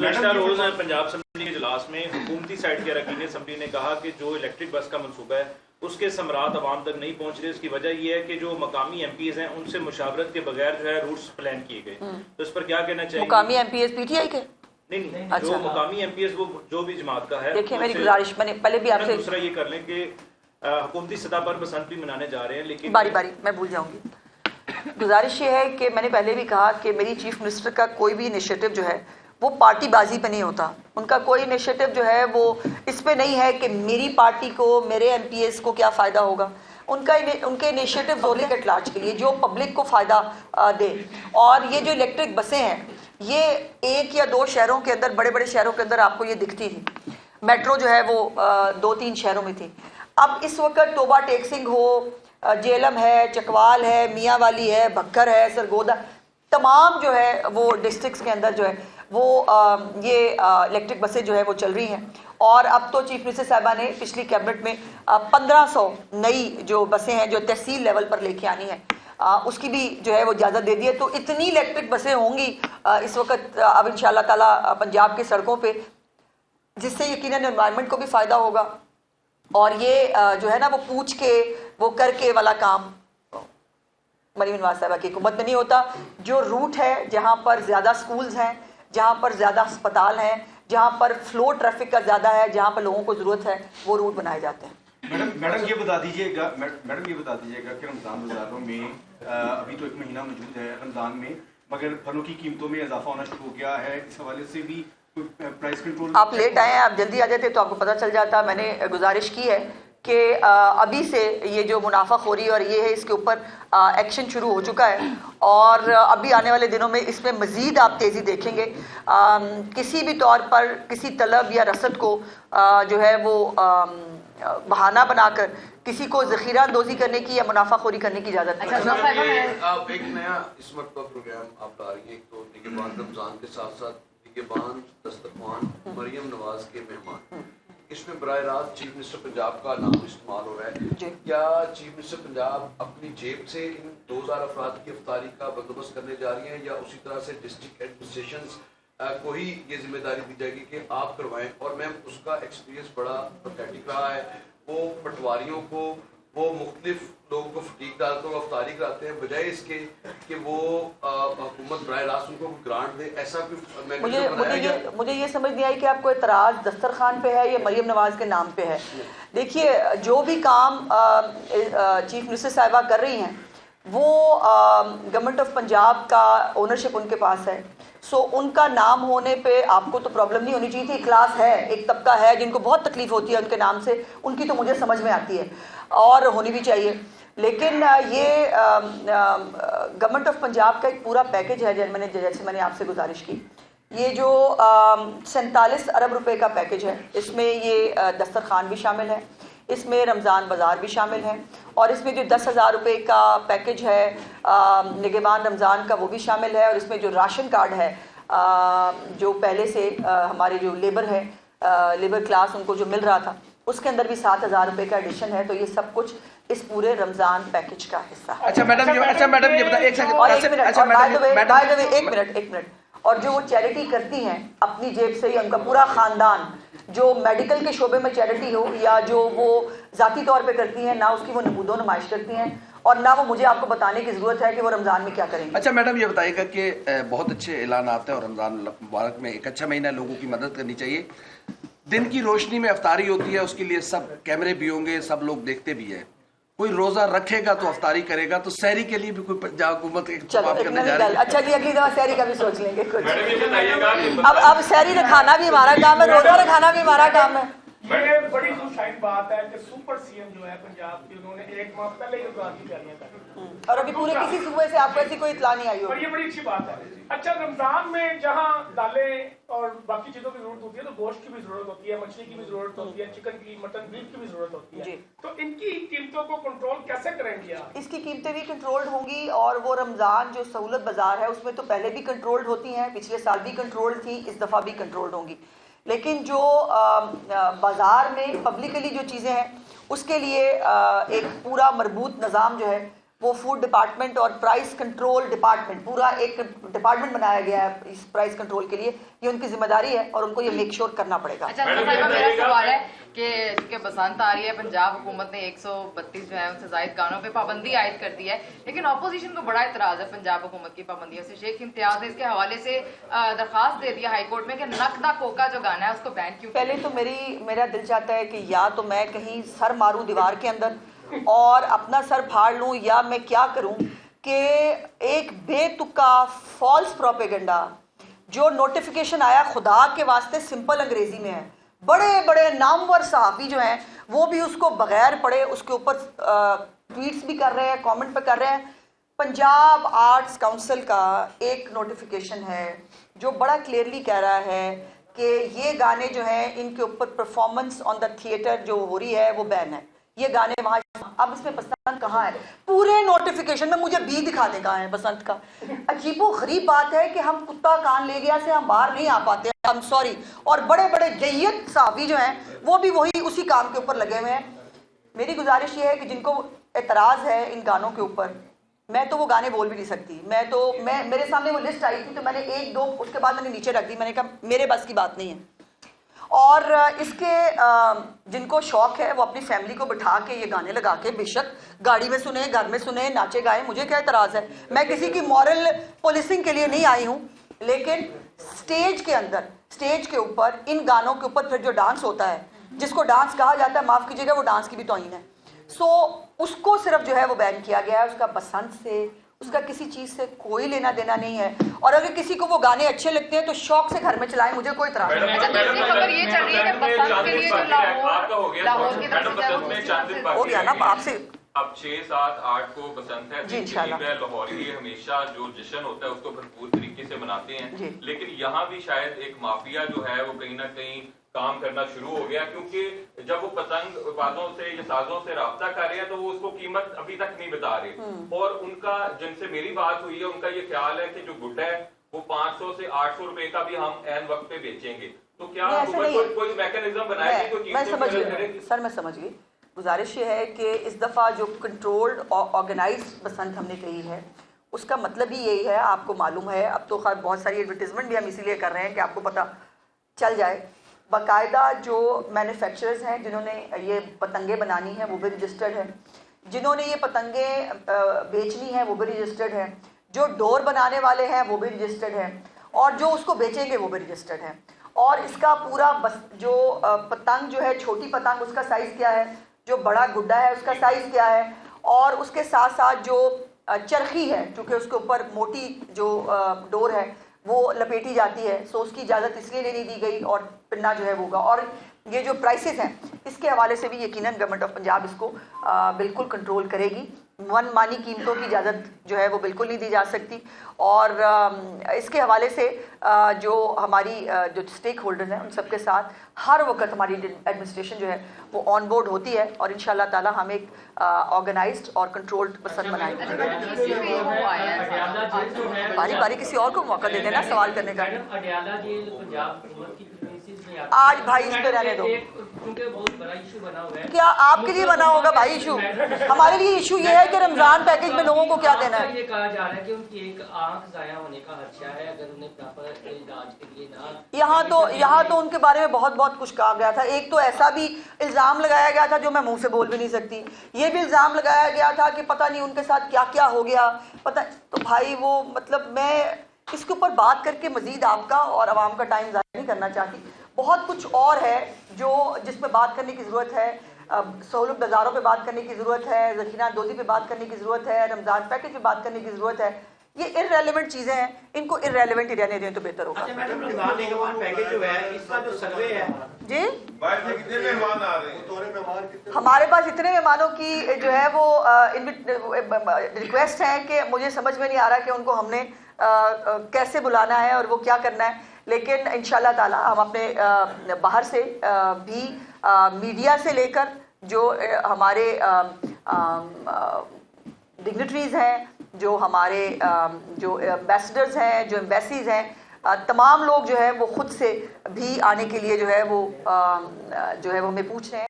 गुज़श्ता रोज़ Punjab assembly के इजलास में हुकूमती साइड के अरकान असम्बली ने कहा कि जो इलेक्ट्रिक बस का मनसूबा है उसके समरात आवाम तक नहीं पहुंच रहे। उसकी वजह यह है कि जो मकामी MPs हैं उनसे मुशावरत के बगैर जो है रूट्स प्लान किए गए। तो इस पर क्या कहना चाहिए? मुकामी MPs PTI के नहीं, अच्छा, जो मुकामी MPs वो जो भी जमात का है। देखिए मेरी गुजारिश, मैंने पहले भी आपसे दूसरा ये कर लें कि हुकूमती सतह पर बसंत भी मनाने जा रहे हैं, लेकिन बारी बारी मैं भूल जाऊंगी। गुजारिश ये है कि मैंने पहले भी कहा कि मेरी चीफ मिनिस्टर का कोई भी इनिशिएटिव जो है वो पार्टीबाजी पे नहीं होता। उनका कोई इनिशिएटिव जो है वो इस पे नहीं है कि मेरी पार्टी को, मेरे MPs को क्या फ़ायदा होगा। उनके इनिशिएटिव पब्लिक एट लार्ज के लिए, जो पब्लिक को फ़ायदा दे। और ये जो इलेक्ट्रिक बसें हैं ये 1 या 2 शहरों के अंदर, बड़े बड़े शहरों के अंदर आपको ये दिखती थी। मेट्रो जो है वो 2-3 शहरों में थी। अब इस वक्त टोबा टेक सिंह हो, जेलम है, चकवाल है, मियांवाली है, भक्कर है, सरगोदा, तमाम जो है वो डिस्ट्रिक्ट्स के अंदर जो है वो ये इलेक्ट्रिक बसें जो है वो चल रही हैं। और अब तो चीफ मिनिस्टर साहबा ने पिछली कैबिनेट में 1500 नई जो बसें हैं जो तहसील लेवल पर लेके आनी है, उसकी भी जो है वो इजाज़त दे दी है। तो इतनी इलेक्ट्रिक बसें होंगी इस वक्त अब इंशाल्लाह ताला पंजाब की सड़कों पर, जिससे यकीनन एनवायरनमेंट को भी फ़ायदा होगा। और ये जो है ना वो पूछ के वो करके वाला काम मरीम नवाज साहबा की हुकूमत में नहीं होता। जो रूट है जहाँ पर ज़्यादा स्कूल्स हैं, जहाँ पर ज़्यादा अस्पताल हैं, जहाँ पर फ्लो ट्रैफिक का ज़्यादा है, जहाँ पर लोगों को ज़रूरत है, वो रूट बनाए जाते हैं। मैडम ये बता दीजिएगा कि रमज़ान बाज़ारों में अभी तो 1 महीना मौजूद है रमज़ान में, मगर फलों की कीमतों में इजाफा होना शुरू हो गया है। इस हवाले से भी प्राइस कंट्रोल, आप लेट आए हैं, आप जल्दी आ जाते तो आपको पता चल जाता। मैंने गुजारिश की है कि अभी से ये जो मुनाफाखोरी और ये है इसके ऊपर एक्शन शुरू हो चुका है और अभी आने वाले दिनों में इसमें मज़ीद आप तेज़ी देखेंगे। किसी भी तौर पर किसी तलब या रसद को जो है वो बहाना बनाकर किसी को ज़ख़ीरा अंदोज़ी करने की या मुनाफाखोरी करने की इजाज़त नहीं है। आप एक नया इस वक्त का प्रोग्राम आप ला रही है, तो निगहबान रमज़ान के साथ साथ निगहबान दस्तरखान मरियम नवाज के मेहमान, इसमें बराह रास्त चीफ मिनिस्टर पंजाब का नाम इस्तेमाल हो रहा है। क्या चीफ मिनिस्टर पंजाब अपनी जेब से इन 2000 अफराद की इफ्तारी का बंदोबस्त करने जा रही हैं, या उसी तरह से डिस्ट्रिक्ट एडमिनिस्ट्रेशन को ही ये जिम्मेदारी दी जाएगी कि आप करवाएं? और मैम उसका एक्सपीरियंस बड़ा पैथेटिक रहा है। वो पटवारियों को, वो मुख्तलिफ लोगों को फटीक डालकर अफ्तारी कराते हैं, बजाय इसके कि वो हुकूमत बराह रास्त उनको ग्रांट दे। ऐसा मुझे ये समझ नहीं आई कि आपको एतराज़ दस्तरखान पे है या मरियम नवाज के नाम पे है। देखिए, जो भी काम चीफ मिनिस्टर साहिबा कर रही हैं वो गवर्नमेंट ऑफ पंजाब का ओनरशिप उनके पास है। सो उनका नाम होने पे आपको तो प्रॉब्लम नहीं होनी चाहिए थी। क्लास है, एक तबका है जिनको बहुत तकलीफ होती है उनके नाम से, उनकी तो मुझे समझ में आती है और होनी भी चाहिए। लेकिन ये गवर्नमेंट ऑफ पंजाब का एक पूरा पैकेज है, जैसे मैंने आपसे गुजारिश की, ये जो 47 अरब रुपए का पैकेज है, इसमें ये दस्तरखान भी शामिल है, इसमें रमज़ान बाज़ार भी शामिल है, और इसमें जो 10,000 रुपये का पैकेज है निगहबान रमज़ान का वो भी शामिल है, और इसमें जो राशन कार्ड है जो पहले से हमारे जो लेबर है, लेबर क्लास उनको जो मिल रहा था, उसके अंदर भी 7,000 रुपये का एडिशन है। तो ये सब कुछ इस पूरे रमज़ान पैकेज का हिस्सा है। अच्छा मैडम ये बता, एक मिनट, और जो वो चैरिटी करती हैं अपनी जेब से, या उनका पूरा ख़ानदान जो मेडिकल के शोबे में चैरिटी हो या जो वो ज़ाती तौर पे करती हैं, ना उसकी वो नमूदो नुमाइश करती हैं और ना वो मुझे आपको बताने की ज़रूरत है कि वो रमज़ान में क्या करेंगे। अच्छा मैडम ये बताइएगा कि बहुत अच्छे ऐलान आते हैं और रमज़ान मुबारक में एक अच्छा महीना, लोगों की मदद करनी चाहिए। दिन की रोशनी में अफ्तारी होती है, उसके लिए सब कैमरे भी होंगे, सब लोग देखते भी है। कोई रोजा रखेगा तो अफ्तारी करेगा, तो सहरी के लिए भी कोई पंजाब हुकूमत करने जा रही है। अच्छा जी, अगली दफा सहरी का भी सोच लेंगे कुछ। अब सहरी रखाना भी हमारा काम है, रोजा रखाना भी हमारा काम है। बड़ी खुशहाल बात है कि सुपर सीएम जो है पंजाब की, उन्होंने 1 माह पहले ही रमजान की तैयारियां कर ली और अभी पूरे किसी सूबे से आपको ऐसी कोई इत्तला नहीं आई हो, और ये बड़ी अच्छी बात है। अच्छा, रमजान में जहाँ दालें और बाकी चीजों की जरूरत होती है, तो गोश्त की भी जरूरत होती है, मछली की भी जरूरत होती है, चिकन की, मटन, बीफ की भी जरूरत होती है। तो इनकी कीमतों को कंट्रोल कैसे करेंगे आप? इसकी कीमतें भी कंट्रोल्ड होंगी, और वो रमजान जो सहूलत बाजार है उसमें तो पहले भी कंट्रोल्ड होती हैं, पिछले साल भी कंट्रोल्ड थी, इस दफा भी कंट्रोल्ड होंगी। लेकिन जो बाजार में पब्लिकली जो चीज़ें हैं उसके लिए एक पूरा मरबूत निज़ाम जो है वो फूड डिपार्टमेंट और प्राइस कंट्रोल डिपार्टमेंट, पूरा एक डिपार्टमेंट बनाया गया है इस प्राइस कंट्रोल के लिए। ये उनकी जिम्मेदारी है और उनको ये मेक श्योर करना पड़ेगा। अच्छा, मेरा सवाल है कि बसंत आ रही है, पंजाब हुकूमत ने 132 जो है उनसे जायद गानों पे पाबंदी आयद कर दी है, लेकिन अपोजिशन को बड़ा इतराज है पंजाब हुकूमत की पाबंदियों से। शेख इम्तियाज ने इसके हवाले से दरखास्त दे दिया हाईकोर्ट में कि नकदा कोका जो गाना है उसको बैन क्यों। पहले तो मेरा दिल चाहता है कि या तो मैं कहीं सर मारूं दीवार के अंदर और अपना सर फाड़ लूं, या मैं क्या करूं कि एक बेतुका फॉल्स प्रोपेगेंडा जो नोटिफिकेशन आया खुदा के वास्ते सिंपल अंग्रेजी में है, बड़े बड़े नामवर सहाफ़ी जो हैं वो भी उसको बगैर पढ़े उसके ऊपर ट्वीट्स भी कर रहे हैं, कमेंट पे कर रहे हैं। पंजाब आर्ट्स काउंसिल का एक नोटिफिकेशन है जो बड़ा क्लियरली कह रहा है कि ये गाने जो हैं इनके ऊपर परफॉर्मेंस ऑन द थिएटर जो हो रही है वो बैन है। ये गाने वहाँ, अब इसमें बसंत कहाँ है? पूरे नोटिफिकेशन में मुझे बी दिखा दे कहाँ है बसंत का। अजीबो गरीब बात है कि हम कुत्ता कान ले गया से हम बाहर नहीं आ पाते, आई एम सॉरी। और बड़े बड़े जय्यद साहबी जो हैं वो भी वही उसी काम के ऊपर लगे हुए हैं। मेरी गुजारिश ये है कि जिनको एतराज़ है इन गानों के ऊपर, मैं तो वो गाने बोल भी नहीं सकती, मैं मेरे सामने वो लिस्ट आई थी तो मैंने एक दो उसके बाद मैंने नीचे रख दी, मैंने कहा मेरे बस की बात नहीं है। और इसके जिनको शौक है वो अपनी फैमिली को बिठा के ये गाने लगा के बेशक गाड़ी में सुने, घर में सुने, नाचे गाए, मुझे क्या एतराज़ है। मैं किसी की मॉरल पुलिसिंग के लिए नहीं आई हूँ, लेकिन स्टेज के अंदर, स्टेज के ऊपर इन गानों के ऊपर फिर जो डांस होता है, जिसको डांस कहा जाता है, माफ़ कीजिएगा वो डांस की भी तौहीन है। सो उसको सिर्फ जो है वो बैन किया गया है, उसका बसंत से, उसका किसी चीज़ से कोई लेना देना नहीं है। और अगर किसी को वो गाने अच्छे लगते हैं तो शौक से घर में चलाएं, मुझे कोई इतराज़ नहीं है। खबर ये चल रही है कि बसंत के लिए जो लाहौर की तरफ से हो गया ना आपसे। अब 6, 7, 8 को बसंत है, जी इंशाल्लाह। लाहौरी हमेशा जो जश्न होता है उसको भरपूर तरीके से मनाते हैं, लेकिन यहाँ भी शायद एक माफिया जो है वो कहीं ना कहीं काम करना शुरू हो गया, क्योंकि जब वो पतंग बाजों से या साजों से राब्ता कर रहे हैं तो वो उसको कीमत अभी तक नहीं बता रहे। और उनका, जिनसे मेरी बात हुई है, उनका ये ख्याल है कि जो गुड्डा है वो 500 से 800 रुपए का भी हम एन वक्त पे बेचेंगे। तो क्या कोई मैकेनिज्म बनाएगी, कोई मैं समझ गई सर, मैं समझ गई। गुजारिश ये है कि इस दफ़ा जो कंट्रोल्ड और ऑर्गेनाइज्ड बसंत हमने कही है उसका मतलब ही यही है। आपको मालूम है, अब तो खैर बहुत सारी एडवर्टीजमेंट भी हम इसीलिए कर रहे हैं कि आपको पता चल जाए। बाकायदा जो मैन्युफैक्चरर्स हैं जिन्होंने ये पतंगे बनानी है वो भी रजिस्टर्ड है, जिन्होंने ये पतंगे बेचनी है वो भी रजिस्टर्ड है, जो डोर बनाने वाले हैं वो भी रजिस्टर्ड है, और जो उसको बेचेंगे वो भी रजिस्टर्ड है। और इसका पूरा बस जो पतंग जो है, छोटी पतंग उसका साइज़ क्या है, जो बड़ा गुड्डा है उसका साइज़ क्या है, और उसके साथ साथ जो चरखी है, चूँकि उसके ऊपर मोटी जो डोर है वो लपेटी जाती है, सो उसकी इजाज़त इसलिए नहीं दी गई और पिन्ना जो है वो होगा। और ये जो प्राइसेस हैं इसके हवाले से भी यकीनन गवर्नमेंट ऑफ पंजाब इसको बिल्कुल कंट्रोल करेगी। मनमानी कीमतों की इजाज़त जो है वो बिल्कुल नहीं दी जा सकती। और इसके हवाले से जो हमारी जो स्टेक होल्डर्स हैं उन सबके साथ हर वक्त हमारी एडमिनिस्ट्रेशन जो है वो ऑन बोर्ड होती है, और इंशाल्लाह ताला हम एक ऑर्गेनाइज्ड और कंट्रोल्ड पसंद बनाएंगे। बारी बारी किसी और को मौका दे देना सवाल करने का। आज भाई इस पे रहने दो, बहुत बड़ा इशू बना हुआ है। क्या आपके लिए बना होगा भाई इशू? हमारे लिए इशू ये है कि रमजान पैकेज में लोगों को क्या देना है। ये कहा जा रहा है कि उनकी एक आंख जाया होने का खदशा है अगर उन्हें प्रॉपर इलाज के लिए ना। यहाँ तो उनके बारे में बहुत कुछ कहा गया था। एक तो ऐसा भी इल्ज़ाम लगाया गया था जो मैं मुंह से बोल भी नहीं सकती, ये भी इल्ज़ाम लगाया गया था कि पता नहीं उनके साथ क्या क्या हो गया पता। तो भाई वो मतलब मैं इसके ऊपर बात करके मजीद आपका और आवाम का टाइम ज़ाया नहीं करना चाहती। बहुत कुछ और है जो जिसमें बात करने की ज़रूरत है, सहूलत बाज़ारों पे बात करने की ज़रूरत है, ज़ख़ीरा दोज़ी पे बात करने की ज़रूरत है, रमज़ान पैकेज पे बात करने की ज़रूरत है। ये इररेलेवेंट चीज़ें हैं, इनको इररेलेवेंट ही रहने दें तो बेहतर होगा। अच्छा मैडम, रमज़ान निगरान पैकेज जो है इसका जो सर्वे है जी, कितने मेहमान आ रहे हैं? हमारे पास इतने मेहमानों की जो है वो रिक्वेस्ट है कि मुझे समझ में नहीं आ रहा कि उनको हमने कैसे बुलाना है और वो क्या करना है, लेकिन इंशाल्लाह ताला हम अपने बाहर से भी मीडिया से लेकर जो हमारे डिग्निटरीज हैं, जो हमारे जो एम्बेसडर्स हैं, जो एम्बेसीज हैं, तमाम लोग जो है वो खुद से भी आने के लिए जो है वो हमें पूछ रहे हैं।